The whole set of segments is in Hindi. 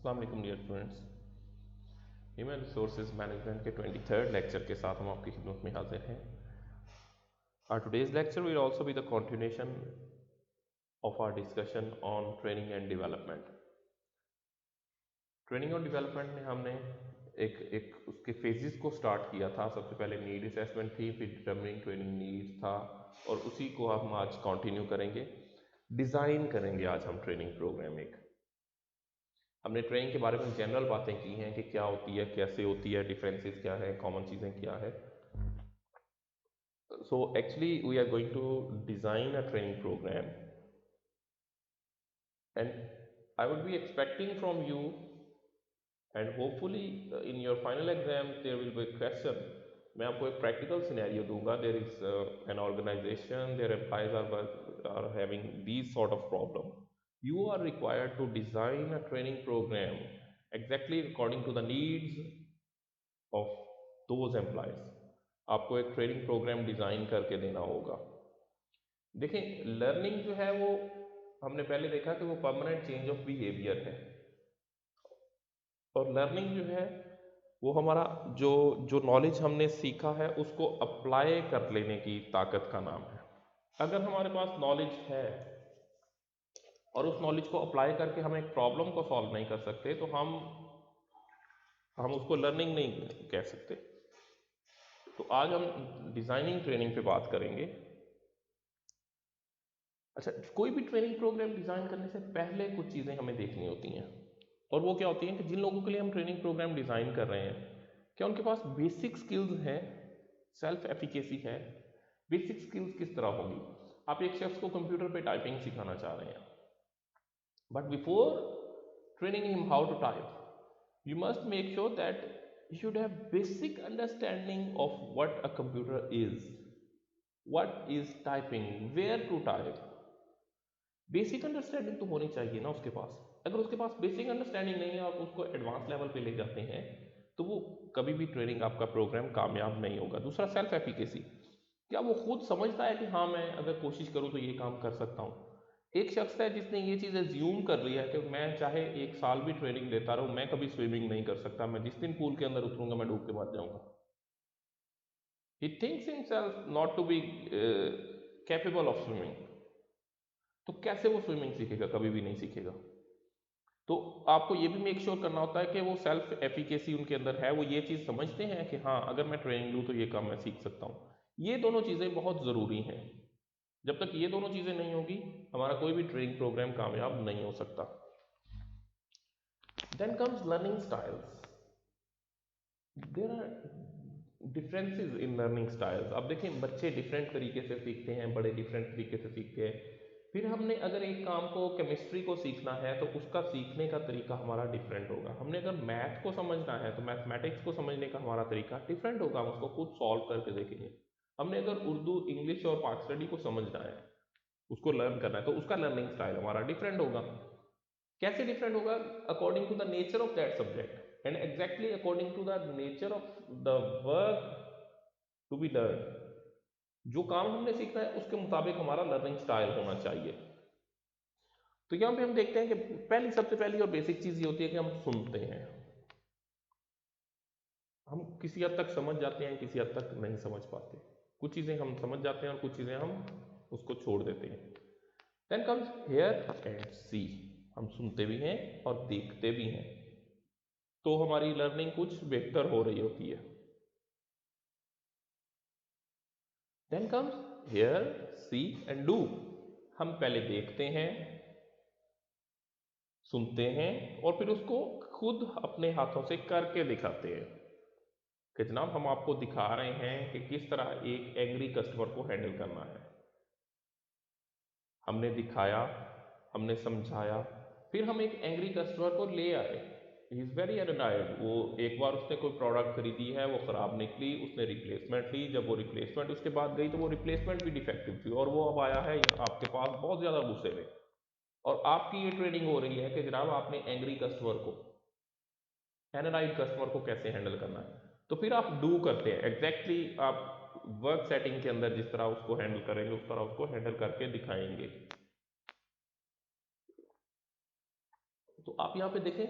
अस्सलाम वालेकुम dear students. Human resources management के 23rd लेक्चर के साथ हम आपकी खिदमत में हाजिर हैं। Our today's lecture will also be the continuation of our discussion on training and development. Training और डेवलपमेंट में हमने एक एक उसके फेजेस को स्टार्ट किया था। सबसे पहले नीड असेसमेंट थी, फिर डिटरमिनिंग ट्रेनिंग नीड्स था, और उसी को हम आज कंटिन्यू करेंगे। डिज़ाइन करेंगे आज हम ट्रेनिंग प्रोग्राम। एक हमने ट्रेनिंग के बारे में जनरल बातें की हैं कि क्या होती है, कैसे होती है, डिफरेंसेस क्या है, कॉमन चीज़ें क्या है। So actually we are going to design a training program and I would be expecting from you and hopefully in your final exam there will be question. मैं आपको एक प्रैक्टिकल सिनेरियो दूंगा। There is an organisation, their employees are having these sort of problem. You are required to design a training program exactly according to the needs of those employees. आपको एक ट्रेनिंग प्रोग्राम डिज़ाइन करके देना होगा। देखें, लर्निंग जो है वो हमने पहले देखा कि वो परमानेंट चेंज ऑफ बिहेवियर है, और लर्निंग जो है वो हमारा जो जो नॉलेज हमने सीखा है उसको अप्लाई कर लेने की ताकत का नाम है। अगर हमारे पास नॉलेज है और उस नॉलेज को अप्लाई करके हम एक प्रॉब्लम को सॉल्व नहीं कर सकते तो हम उसको लर्निंग नहीं कह सकते। तो आज हम डिज़ाइनिंग ट्रेनिंग पे बात करेंगे। अच्छा, कोई भी ट्रेनिंग प्रोग्राम डिज़ाइन करने से पहले कुछ चीज़ें हमें देखनी होती हैं, और वो क्या होती हैं कि जिन लोगों के लिए हम ट्रेनिंग प्रोग्राम डिज़ाइन कर रहे हैं, क्या उनके पास बेसिक स्किल्स हैं, सेल्फ एफिकेसी है। बेसिक स्किल्स किस तरह होगी? आप एक शख्स को कंप्यूटर पे टाइपिंग सिखाना चाह रहे हैं, but before training him how to type, you must make sure that you should have basic understanding of what a computer is, what is typing, where to type. Basic understanding तो होनी चाहिए ना उसके पास। अगर उसके पास बेसिक अंडरस्टैंडिंग नहीं है, आप उसको एडवांस लेवल पे ले जाते हैं, तो वो कभी भी ट्रेनिंग आपका प्रोग्राम कामयाब नहीं होगा। दूसरा, सेल्फ एफिकेसी। क्या वो खुद समझता है कि हाँ, मैं अगर कोशिश करूँ तो ये काम कर सकता हूँ? एक शख्स है जिसने ये चीज़ एज्यूम कर लिया है कि मैं चाहे 1 साल भी ट्रेनिंग लेता रहूँ, मैं कभी स्विमिंग नहीं कर सकता, मैं जिस दिन पूल के अंदर उतरूंगा मैं डूब के मर जाऊंगा। He thinks himself not to be capable of swimming. तो कैसे वो स्विमिंग सीखेगा? कभी भी नहीं सीखेगा। तो आपको ये भी मेक श्योर करना होता है कि वो सेल्फ एफिकेसी उनके अंदर है, वो ये चीज़ समझते हैं कि हाँ, अगर मैं ट्रेनिंग लूँ तो ये काम मैं सीख सकता हूँ। ये दोनों चीज़ें बहुत ज़रूरी हैं। जब तक ये दोनों चीज़ें नहीं होगी, हमारा कोई भी ट्रेनिंग प्रोग्राम कामयाब नहीं हो सकता। Then comes learning styles. There are differences in learning styles. अब देखें, बच्चे डिफरेंट तरीके से सीखते हैं, बड़े डिफरेंट तरीके से सीखते हैं। फिर हमने अगर एक काम को, केमिस्ट्री को सीखना है तो उसका सीखने का तरीका हमारा डिफरेंट होगा। हमने अगर मैथ को समझना है तो मैथमेटिक्स को समझने का हमारा तरीका डिफरेंट होगा, हम उसको खुद सॉल्व करके देखेंगे। हमने अगर उर्दू, इंग्लिश और पाक स्टडी को समझना है, उसको लर्न करना है, तो उसका लर्निंग स्टाइल हमारा डिफरेंट होगा। कैसे डिफरेंट होगा? According to the nature of that subject and exactly according to the nature of the work to be learn. जो काम हमने सीखना है उसके मुताबिक हमारा लर्निंग स्टाइल होना चाहिए। तो यहां पे हम देखते हैं कि सबसे पहली और बेसिक चीज ये होती है कि हम सुनते हैं। हम किसी हद तक समझ जाते हैं, किसी हद तक नहीं समझ पाते। कुछ चीजें हम समझ जाते हैं और कुछ चीजें हम उसको छोड़ देते हैं। देन कम्स हेयर एंड सी। हम सुनते भी हैं और देखते भी हैं, तो हमारी लर्निंग कुछ बेहतर हो रही होती है। Then comes here, see and do. हम पहले देखते हैं, सुनते हैं, और फिर उसको खुद अपने हाथों से करके दिखाते हैं कि जनाब हम आपको दिखा रहे हैं कि किस तरह एक एंग्री कस्टमर को हैंडल करना है। हमने दिखाया, हमने समझाया, फिर हम एक एंग्री कस्टमर को ले आए। He is very annoyed. वो एक बार उसने कोई प्रोडक्ट खरीदी है, वो ख़राब निकली, उसने रिप्लेसमेंट ली। जब वो रिप्लेसमेंट उसके बाद गई तो वो रिप्लेसमेंट भी डिफेक्टिव थी, और वो अब आया है आपके पास बहुत ज़्यादा गुस्से में, और आपकी ये ट्रेनिंग हो रही है कि जनाब आपने एंग्री कस्टमर को, एनालाइज कस्टमर को कैसे हैंडल करना है। तो फिर आप डू करते हैं। एग्जैक्टली आप वर्क सेटिंग के अंदर जिस तरह उसको हैंडल करेंगे उस तरह उसको हैंडल करके दिखाएंगे। तो आप यहाँ पे देखें,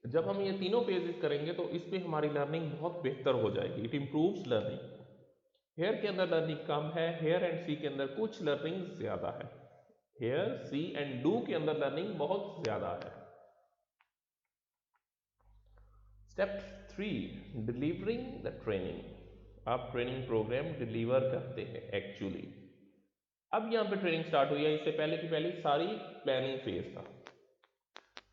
जब हम ये तीनों पेजेस करेंगे तो इस पे हमारी लर्निंग बहुत बेहतर हो जाएगी, इट इम्प्रूव्स लर्निंग। हेयर के अंदर लर्निंग कम है, हेयर एंड सी के अंदर कुछ लर्निंग ज्यादा है, हेयर सी एंड डू के अंदर लर्निंग बहुत ज्यादा है। Step 3, delivering the training. आप ट्रेनिंग प्रोग्राम डिलीवर करते हैं एक्चुअली। अब यहाँ पे ट्रेनिंग स्टार्ट हुई है, इससे पहले की पहले सारी प्लानिंग फेज था।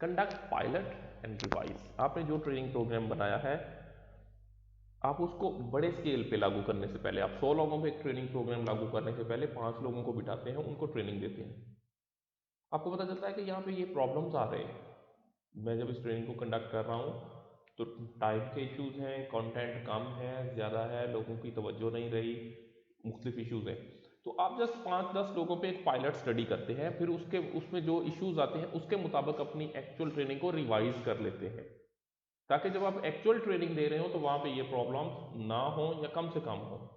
Conduct pilot and revise. आपने जो ट्रेनिंग प्रोग्राम बनाया है आप उसको बड़े स्केल पे लागू करने से पहले, आप 100 लोगों पे एक ट्रेनिंग प्रोग्राम लागू करने से पहले 5 लोगों को बिठाते हैं, उनको ट्रेनिंग देते हैं। आपको पता चलता है कि यहाँ पे ये प्रॉब्लम्स आ रहे हैं। मैं जब इस ट्रेनिंग को कंडक्ट कर रहा हूँ तो टाइम के इश्यूज हैं, कंटेंट कम है, ज़्यादा है, लोगों की तवज्जो नहीं रही, मुख्तलिफ इश्यूज हैं। तो आप जस्ट 5-10 लोगों पे एक पायलट स्टडी करते हैं, फिर उसमें जो इश्यूज आते हैं उसके मुताबिक अपनी एक्चुअल ट्रेनिंग को रिवाइज कर लेते हैं, ताकि जब आप एक्चुअल ट्रेनिंग दे रहे हो तो वहाँ पे ये प्रॉब्लम्स ना हो या कम से कम हो।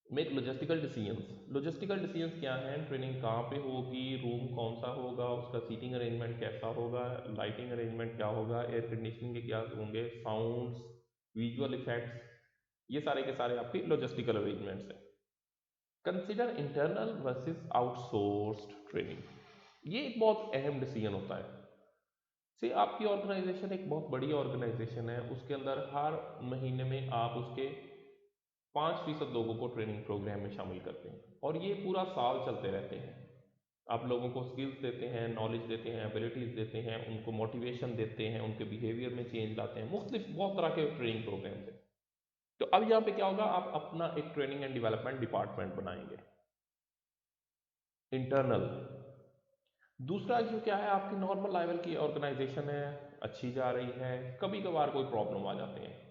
Make logistical decisions. Logistical decisions क्या है? ट्रेनिंग कहाँ पे होगी, रूम कौन सा होगा, उसका सीटिंग अरेंजमेंट कैसा होगा, लाइटिंग अरेंजमेंट क्या होगा, एयर कंडीशनिंग के क्या होंगे, साउंड्स, विजुअल इफेक्ट्स, ये सारे के सारे आपकी लॉजिस्टिकल अरेंजमेंट्स हैं। Consider internal versus outsourced training. ये एक बहुत अहम डिसीजन होता है। से आपकी ऑर्गेनाइजेशन एक बहुत बड़ी ऑर्गेनाइजेशन है, उसके अंदर हर महीने में आप उसके 5% लोगों को ट्रेनिंग प्रोग्राम में शामिल करते हैं और ये पूरा साल चलते रहते हैं। आप लोगों को स्किल्स देते हैं, नॉलेज देते हैं, एबिलिटीज़ देते हैं, उनको मोटिवेशन देते हैं, उनके बिहेवियर में चेंज लाते हैं, मुख्तलिफ बहुत तरह के ट्रेनिंग प्रोग्राम्स हैं। तो अब यहाँ पे क्या होगा, आप अपना एक ट्रेनिंग एंड डेवलपमेंट डिपार्टमेंट बनाएंगे इंटरनल। दूसरा जो क्या है, आपकी नॉर्मल लेवल की ऑर्गेनाइजेशन है, अच्छी जा रही है, कभी कभार कोई प्रॉब्लम आ जाते हैं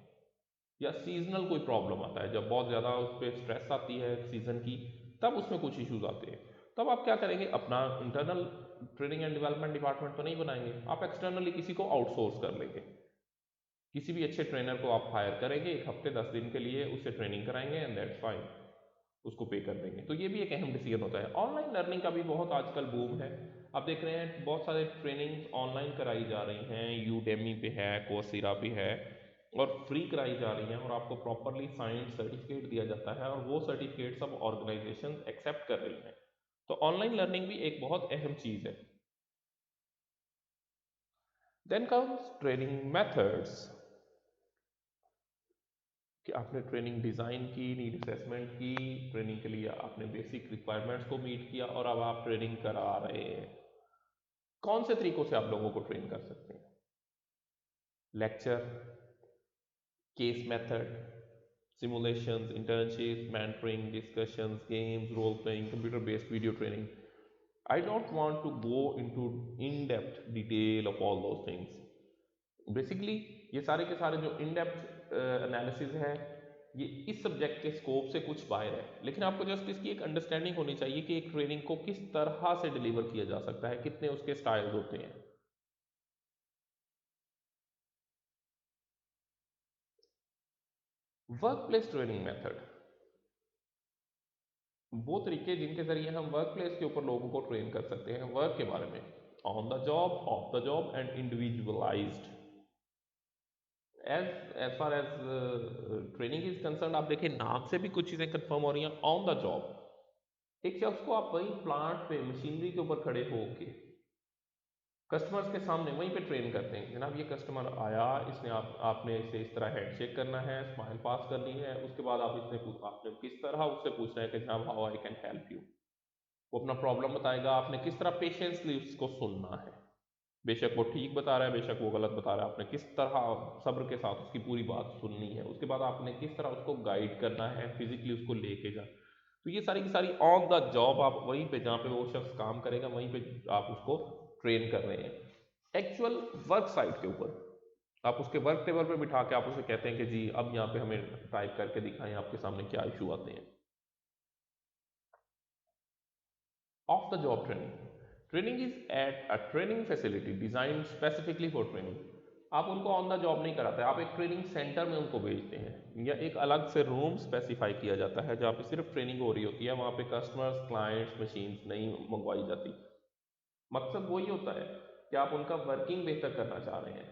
या सीजनल कोई प्रॉब्लम आता है, जब बहुत ज़्यादा उस पर स्ट्रेस आती है सीज़न की, तब उसमें कुछ इश्यूज आते हैं। तब आप क्या करेंगे, अपना internal training and development department तो नहीं बनाएंगे, आप एक्सटर्नली किसी को आउटसोर्स कर लेंगे। किसी भी अच्छे ट्रेनर को आप हायर करेंगे, एक हफ्ते 10 दिन के लिए उससे ट्रेनिंग कराएंगे एंड दैट्स फाइन, उसको पे कर देंगे। तो ये भी एक अहम डिसीजन होता है। ऑनलाइन लर्निंग का भी बहुत आजकल बूम है। आप देख रहे हैं बहुत सारे ट्रेनिंग ऑनलाइन कराई जा रही हैं, यूडेमी पे है, कोर्सेरा पे है, और फ्री कराई जा रही हैं और आपको प्रॉपरली साइंड सर्टिफिकेट दिया जाता है और वो सर्टिफिकेट सब ऑर्गेनाइजेशन एक्सेप्ट कर रही हैं। तो ऑनलाइन लर्निंग भी एक बहुत अहम चीज़ है। देन कम्स ट्रेनिंग मेथड्स, कि आपने ट्रेनिंग डिज़ाइन की, नीड असेसमेंट की, ट्रेनिंग के लिए आपने बेसिक रिक्वायरमेंट्स को मीट किया और अब आप ट्रेनिंग करा रहे हैं। कौन से तरीकों से आप लोगों को ट्रेन कर सकते हैं? Lecture, case method, simulations, internships, mentoring, discussions, games, role playing, computer based video training. I don't want to go into in-depth detail of all those things. Basically ये सारे के सारे जो इन डेप्थ एनालिसिस है ये इस सब्जेक्ट के स्कोप से कुछ बाहर है, लेकिन आपको जस्ट इसकी एक अंडरस्टैंडिंग होनी चाहिए कि एक ट्रेनिंग को किस तरह से डिलीवर किया जा सकता है, कितने उसके स्टाइल्स होते हैं। वर्क प्लेस ट्रेनिंग मेथड, वो तरीके जिनके जरिए हम वर्क प्लेस के ऊपर लोगों को ट्रेन कर सकते हैं वर्क के बारे में, on the job, off the job and individualised. As far as training is concern, आप देखिए नाम से भी कुछ चीज़ें कंफर्म हो रही हैं। ऑन द जॉब, एक शख्स को आप वहीं प्लांट पे मशीनरी के ऊपर खड़े होके कस्टमर्स के सामने वहीं पे ट्रेन करते हैं। जनाब ये कस्टमर आया, इसने आपने इसे इस तरह हैंडशेक करना है, स्माइल पास करनी है, उसके बाद आपने किस तरह उससे पूछना है कि जनाब how I can help you. वो अपना प्रॉब्लम बताएगा, आपने किस तरह पेशेंसली उसको सुनना है, बेशक वो ठीक बता रहा है, बेशक वो गलत बता रहा है, आपने किस तरह सब्र के साथ उसकी पूरी बात सुननी है। उसके बाद आपने किस तरह उसको गाइड करना है, फिजिकली उसको लेके जा। तो ये सारी की सारी ऑन द जॉब, आप वहीं पे जहाँ पे वो शख्स काम करेगा वहीं पे आप उसको ट्रेन कर रहे हैं। एक्चुअल वर्क साइट के ऊपर आप उसके वर्क टेबल पे बिठा के आप उसे कहते हैं कि जी अब यहाँ पे हमें टाइप करके दिखाएं आपके सामने क्या इशू आते हैं। Of the job training, training is at a training facility design specifically for training. आप उनको ऑन द जॉब नहीं कराते, आप एक ट्रेनिंग सेंटर में उनको भेजते हैं या एक अलग से रूम स्पेसिफाई किया जाता है जहाँ पे सिर्फ ट्रेनिंग हो रही होती है, वहाँ पे कस्टमर्स, क्लाइंट्स, मशीन्स नहीं मंगवाई जाती। मकसद वही होता है कि आप उनका वर्किंग बेहतर करना चाह रहे हैं,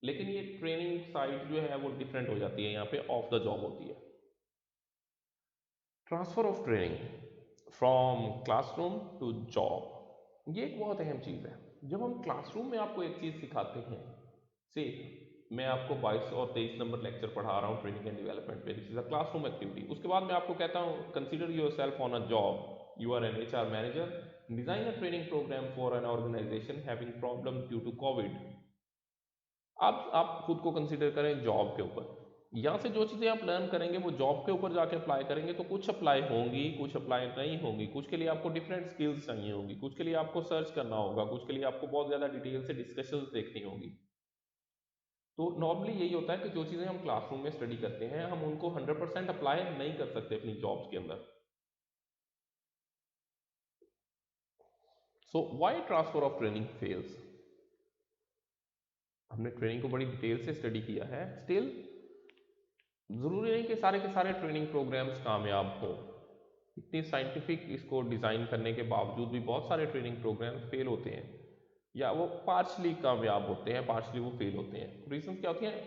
लेकिन ये ट्रेनिंग साइड जो है वो डिफरेंट हो जाती है, यहाँ पे ऑफ द जॉब होती है। Transfer of training from classroom to job, ये एक बहुत अहम चीज़ है। जब हम क्लासरूम में आपको एक चीज़ सिखाते हैं, से मैं आपको 22 और 23 नंबर लेक्चर पढ़ा रहा हूँ ट्रेनिंग एंड डेवलपमेंट पे, this is a classroom activity. उसके बाद मैं आपको कहता हूँ consider your self on a job, you are an HR manager, design a training program for an organisation having problem due to Covid. अब आप खुद को कंसीडर करें जॉब के ऊपर, यहाँ से जो चीज़ें आप लर्न करेंगे वो जॉब के ऊपर जाके अप्लाई करेंगे, तो कुछ अप्लाई होंगी, कुछ अप्लाई नहीं होंगी, कुछ के लिए आपको डिफरेंट स्किल्स चाहिए होंगी, कुछ के लिए आपको सर्च करना होगा, कुछ के लिए आपको बहुत ज़्यादा डिटेल से डिस्कशंस देखनी होगी। तो नॉर्मली यही होता है कि जो चीज़ें हम क्लासरूम में स्टडी करते हैं हम उनको 100% अप्लाई नहीं कर सकते अपनी जॉब्स के अंदर। So why transfer of training fails? हमने ट्रेनिंग को बड़ी डिटेल से स्टडी किया है, स्टिल ज़रूरी नहीं कि सारे के सारे ट्रेनिंग प्रोग्राम्स कामयाब हों। इतनी साइंटिफिक इसको डिज़ाइन करने के बावजूद भी बहुत सारे ट्रेनिंग प्रोग्राम फेल होते हैं, या वो पार्शली कामयाब होते हैं, पार्शली वो फेल होते हैं। रीजन क्या होती हैं?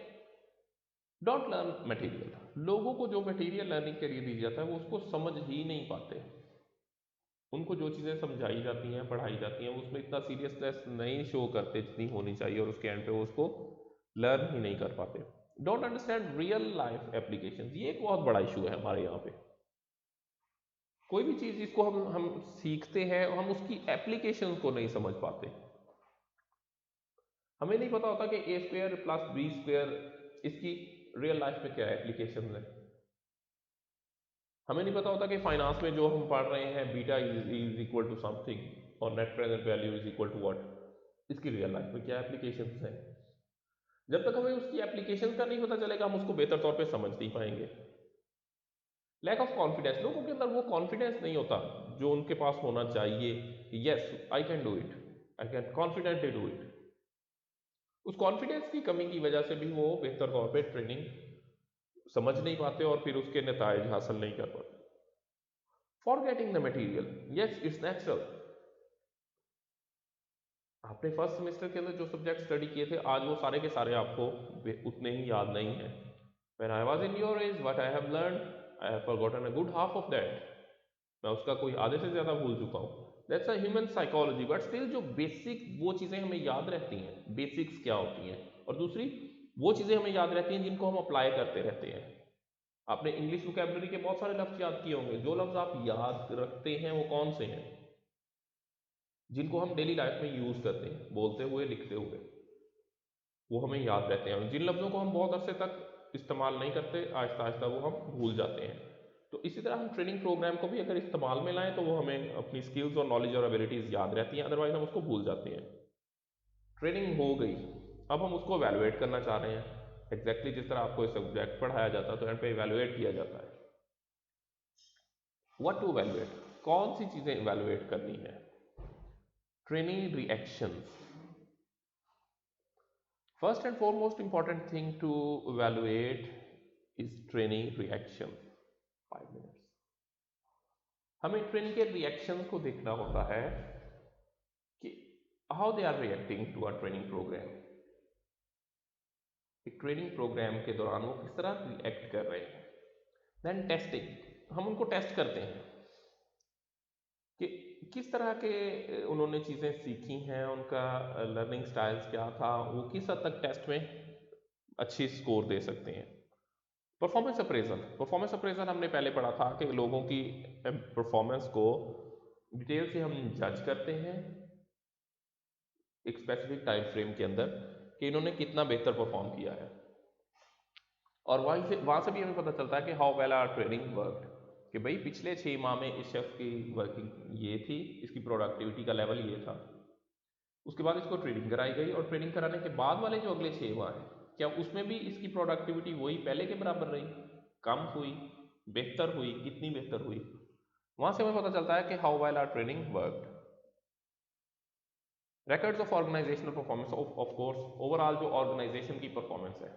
Don't learn material. लोगों को जो मटेरियल लर्निंग के लिए दी जाता है वो उसको समझ ही नहीं पाते। उनको जो चीज़ें समझाई जाती हैं, पढ़ाई जाती हैं, उसमें इतना सीरियसनेस नहीं शो करते जितनी होनी चाहिए, और उसके एंड पे वो उसको लर्न ही नहीं कर पाते। Don't understand real life application, ये एक बहुत बड़ा इशू है हमारे यहाँ पे। कोई भी चीज़ जिसको हम सीखते हैं हम उसकी एप्लीकेशन को नहीं समझ पाते। हमें नहीं पता होता कि A² + B² इसकी रियल लाइफ में क्या एप्लीकेशन है। हमें नहीं पता होता कि फाइनेंस में जो हम पढ़ रहे हैं beta is equal to something और net present value is equal to what, इसकी रियल लाइफ में क्या एप्लीकेशन है। जब तक हमें उसकी एप्लीकेशन का नहीं पता चलेगा हम उसको बेहतर तौर पे समझ नहीं पाएंगे। लैक ऑफ कॉन्फिडेंस, लोगों के अंदर वो कॉन्फिडेंस नहीं होता जो उनके पास होना चाहिए। Yes I can do it, I can confidently do it. उस कॉन्फिडेंस की कमी की वजह से भी वो बेहतर तौर पे ट्रेनिंग समझ नहीं पाते और फिर उसके नतीजे हासिल नहीं कर पाते। Forgetting the material, yes it's natural. आपने फर्स्ट सेमेस्टर के अंदर जो सब्जेक्ट स्टडी किए थे आज वो सारे के सारे आपको उतने ही याद नहीं है। When I was in your age, what I have learned, I have forgotten a good half of that. मैं उसका कोई आधे से ज़्यादा भूल चुका हूँ। That's a human psychology, but still जो बेसिक वो चीज़ें हमें याद रहती हैं, बेसिक्स क्या होती हैं, और दूसरी वो चीज़ें हमें याद रहती हैं जिनको हम अप्लाई करते रहते हैं। आपने इंग्लिश वोकैबुलरी के बहुत सारे लफ्ज़ याद किए होंगे, जो लफ्ज़ आप याद रखते हैं वो कौन से हैं? जिनको हम डेली लाइफ में यूज़ करते हैं, बोलते हुए, लिखते हुए, वो हमें याद रहते हैं। जिन लफ्ज़ों को हम बहुत अरसे तक इस्तेमाल नहीं करते, आहिस्ता आहिस्ता वो हम भूल जाते हैं। तो इसी तरह हम ट्रेनिंग प्रोग्राम को भी अगर इस्तेमाल में लाएं तो वो हमें अपनी स्किल्स और नॉलेज और एबिलिटीज़ याद रहती हैं, अदरवाइज हम उसको भूल जाते हैं। ट्रेनिंग हो गई, अब हम उसको एवेलुएट करना चाह रहे हैं। एग्जैक्टली जिस तरह आपको सब्जेक्ट पढ़ाया जाता है तो एंड पे एवेलुएट किया जाता है। व्हाट टू एवेलुएट, कौन सी चीज़ें एवेलुएट करनी है? Training reactions. First and foremost important thing to evaluate is training reaction. 5 minutes. हमें ट्रेनिंग के रिएक्शन को देखना होता है कि how they are reacting to a training program. एक ट्रेनिंग प्रोग्राम के दौरान वो किस तरह रिएक्ट कर रहे हैं। देन टेस्टिंग, हम उनको टेस्ट करते हैं कि किस तरह के उन्होंने चीज़ें सीखी हैं, उनका लर्निंग स्टाइल्स क्या था, वो किस हद तक टेस्ट में अच्छी स्कोर दे सकते हैं। परफॉर्मेंस अप्रेजल, परफॉर्मेंस अप्रेजल हमने पहले पढ़ा था कि लोगों की परफॉर्मेंस को डिटेल से हम जज करते हैं एक स्पेसिफिक टाइम फ्रेम के अंदर कि इन्होंने कितना बेहतर परफॉर्म किया है, और वहाँ से भी हमें पता चलता है कि how well are training work, कि भाई पिछले 6 माह में इस शख्स की वर्किंग ये थी, इसकी प्रोडक्टिविटी का लेवल ये था। उसके बाद इसको ट्रेनिंग कराई गई और ट्रेनिंग कराने के बाद वाले जो अगले 6 माह हैं, क्या उसमें भी इसकी प्रोडक्टिविटी वही पहले के बराबर रही, कम हुई, बेहतर हुई, कितनी बेहतर हुई? वहाँ से हमें पता चलता है कि how well are training worked. Records of organisational performance, of course overall जो ऑर्गेनाइजेशन की परफॉर्मेंस है,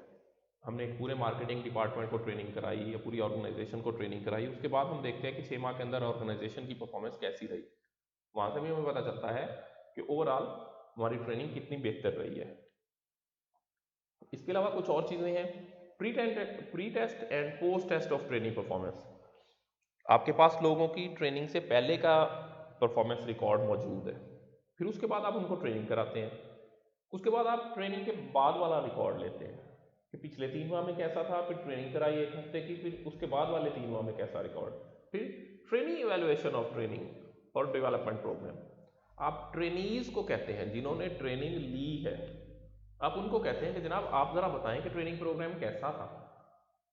हमने एक पूरे मार्केटिंग डिपार्टमेंट को ट्रेनिंग कराई या पूरी ऑर्गेनाइजेशन को ट्रेनिंग कराई, उसके बाद हम देखते हैं कि 6 माह के अंदर ऑर्गेनाइजेशन की परफॉर्मेंस कैसी रही। वहाँ से भी हमें पता चलता है कि ओवरऑल हमारी ट्रेनिंग कितनी बेहतर रही है। इसके अलावा कुछ और चीज़ें हैं, pre test and post test of training performance. आपके पास लोगों की ट्रेनिंग से पहले का परफॉर्मेंस रिकॉर्ड मौजूद है, फिर उसके बाद आप उनको ट्रेनिंग कराते हैं, उसके बाद आप ट्रेनिंग के बाद वाला रिकॉर्ड लेते हैं कि पिछले 3 माह में कैसा था, फिर ट्रेनिंग कराई 1 हफ्ते की, फिर उसके बाद वाले 3 माह में कैसा रिकॉर्ड, फिर ट्रेनिंग इवेल्युएशन ऑफ ट्रेनिंग और डेवलपमेंट प्रोग्राम। आप ट्रेनीज को कहते हैं जिन्होंने ट्रेनिंग ली है, आप उनको कहते हैं कि जनाब आप ज़रा बताएं कि ट्रेनिंग प्रोग्राम कैसा था,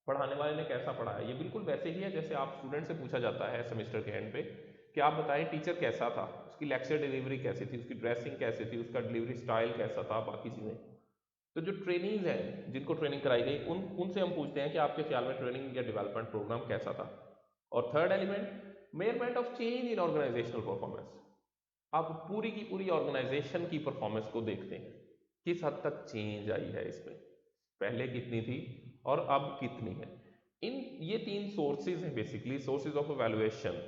पढ़ाने वाले ने कैसा पढ़ाया। ये बिल्कुल वैसे ही है जैसे आप स्टूडेंट से पूछा जाता है सेमेस्टर के एंड पे कि आप बताएं टीचर कैसा था, उसकी लेक्चर डिलीवरी कैसी थी, उसकी ड्रेसिंग कैसी थी, उसका डिलीवरी स्टाइल कैसा था, बाकी चीज़ें। तो जो ट्रेनिंग्स हैं जिनको ट्रेनिंग कराई गई उनसे हम पूछते हैं कि आपके ख्याल में ट्रेनिंग या डेवलपमेंट प्रोग्राम कैसा था। और third element, measurement of change in organisational performance. आप पूरी की पूरी ऑर्गेनाइजेशन की परफॉर्मेंस को देखते हैं, किस हद तक चेंज आई है इसमें, पहले कितनी थी और अब कितनी है। ये 3 सोर्सेज हैं basically, sources of evaluation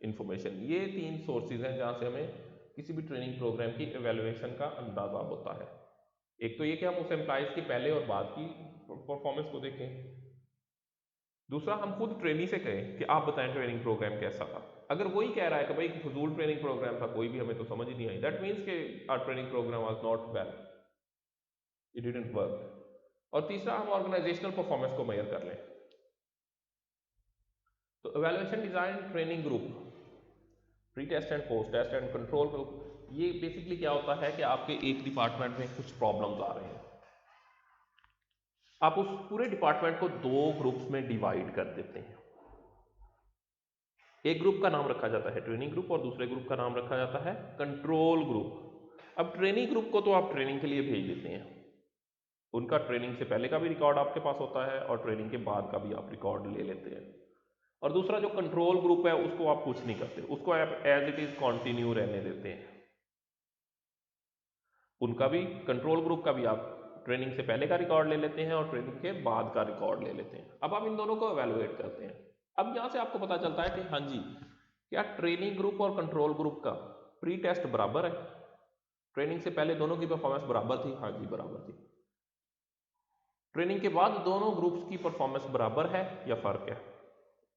information. ये 3 सोर्सेज हैं जहाँ से हमें किसी भी ट्रेनिंग प्रोग्राम की एवेलुएशन का अंदाज़ा होता है। एक तो ये कि हम उस एम्प्लॉइज़ की पहले और बाद की परफॉर्मेंस को देखें, दूसरा हम खुद ट्रेनी से कहें कि आप बताएं ट्रेनिंग प्रोग्राम कैसा था। अगर वही कह रहा है कि भाई फजूल ट्रेनिंग प्रोग्राम था, कोई भी हमें तो समझ ही नहीं आई, दैट मीन्स कि our training program was not well, it didn't work. और तीसरा हम ऑर्गेनाइजेशनल परफॉर्मेंस को मेजर कर लें। तो evaluation design training group, pre test and post test and control group, ये बेसिकली क्या होता है कि आपके एक डिपार्टमेंट में कुछ प्रॉब्लम्स आ रहे हैं, आप उस पूरे डिपार्टमेंट को 2 ग्रुप्स में डिवाइड कर देते हैं। एक ग्रुप का नाम रखा जाता है ट्रेनिंग ग्रुप और दूसरे ग्रुप का नाम रखा जाता है कंट्रोल ग्रुप। अब ट्रेनिंग ग्रुप को तो आप ट्रेनिंग के लिए भेज देते हैं, उनका ट्रेनिंग से पहले का भी रिकॉर्ड आपके पास होता है और ट्रेनिंग के बाद का भी आप रिकॉर्ड ले लेते हैं। और दूसरा जो कंट्रोल ग्रुप है उसको आप कुछ नहीं करते, उसको आप एज इट इज कंटिन्यू रहने देते हैं। उनका भी, कंट्रोल ग्रुप का भी आप ट्रेनिंग से पहले का रिकॉर्ड ले लेते हैं और ट्रेनिंग के बाद का रिकॉर्ड ले लेते हैं। अब आप इन दोनों को एवेलुएट करते हैं। अब यहाँ से आपको पता चलता है कि हाँ जी, क्या ट्रेनिंग ग्रुप और कंट्रोल ग्रुप का प्री टेस्ट बराबर है, ट्रेनिंग से पहले दोनों की परफॉर्मेंस बराबर थी, हाँ जी बराबर थी। ट्रेनिंग के बाद दोनों ग्रुप्स की परफॉर्मेंस बराबर है या फर्क है।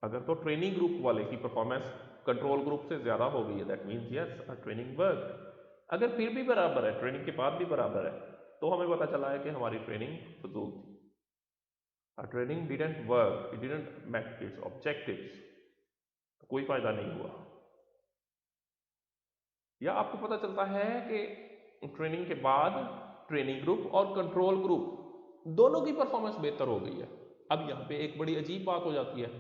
अगर तो ट्रेनिंग ग्रुप वाले की परफॉर्मेंस कंट्रोल ग्रुप से ज़्यादा हो गई है, that means yes training work. अगर फिर भी बराबर है, ट्रेनिंग के बाद भी बराबर है, तो हमें पता चला है कि हमारी ट्रेनिंग फजूल थी, training didn't work, it didn't met its objectives, तो कोई फायदा नहीं हुआ। या आपको पता चलता है कि ट्रेनिंग के बाद ट्रेनिंग ग्रुप और कंट्रोल ग्रुप दोनों की परफॉर्मेंस बेहतर हो गई है। अब यहाँ पे एक बड़ी अजीब बात हो जाती है,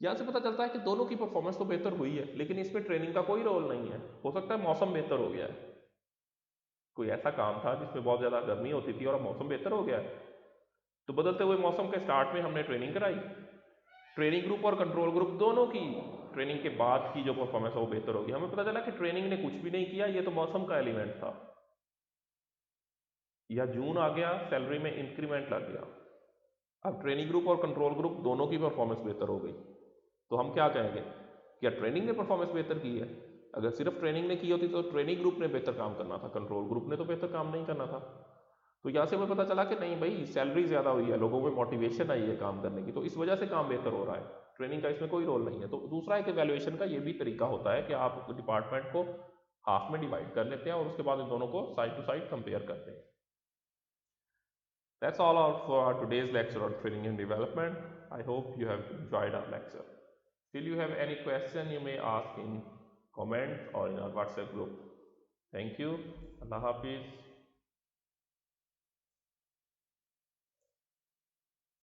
यहाँ से पता चलता है कि दोनों की परफॉर्मेंस तो बेहतर हुई है, लेकिन इसमें ट्रेनिंग का कोई रोल नहीं है। हो सकता है मौसम बेहतर हो गया है, कोई ऐसा काम था जिसमें बहुत ज़्यादा गर्मी होती थी और मौसम बेहतर हो गया है, तो बदलते हुए मौसम के स्टार्ट में हमने ट्रेनिंग कराई। ट्रेनिंग ग्रुप और कंट्रोल ग्रुप दोनों की ट्रेनिंग के बाद की जो परफॉर्मेंस है वो बेहतर होगी। हमें पता चला कि ट्रेनिंग ने कुछ भी नहीं किया, ये तो मौसम का एलिमेंट था। या जून आ गया, सैलरी में इंक्रीमेंट लग गया। अब ट्रेनिंग ग्रुप और कंट्रोल ग्रुप दोनों की परफॉर्मेंस बेहतर हो गई, तो हम क्या कहेंगे, क्या ट्रेनिंग ने परफॉर्मेंस बेहतर की है? अगर सिर्फ ट्रेनिंग ने की होती तो ट्रेनिंग ग्रुप ने बेहतर काम करना था, कंट्रोल ग्रुप ने तो बेहतर काम नहीं करना था। तो यहाँ से हमें पता चला कि नहीं भाई, सैलरी ज़्यादा हुई है, लोगों में मोटिवेशन आई है काम करने की, तो इस वजह से काम बेहतर हो रहा है, ट्रेनिंग का इसमें कोई रोल नहीं है। तो दूसरा एक इवैल्यूएशन का ये भी तरीका होता है कि आप डिपार्टमेंट को हाफ में डिवाइड कर लेते हैं और उसके बाद इन दोनों को साइड टू साइड कंपेयर करते हैं। That's all for our today's lecture on training and development. I hope you have enjoyed our lecture. Still you have any question, you may ask in comments or in our WhatsApp group. Thank you. Allah Hafiz.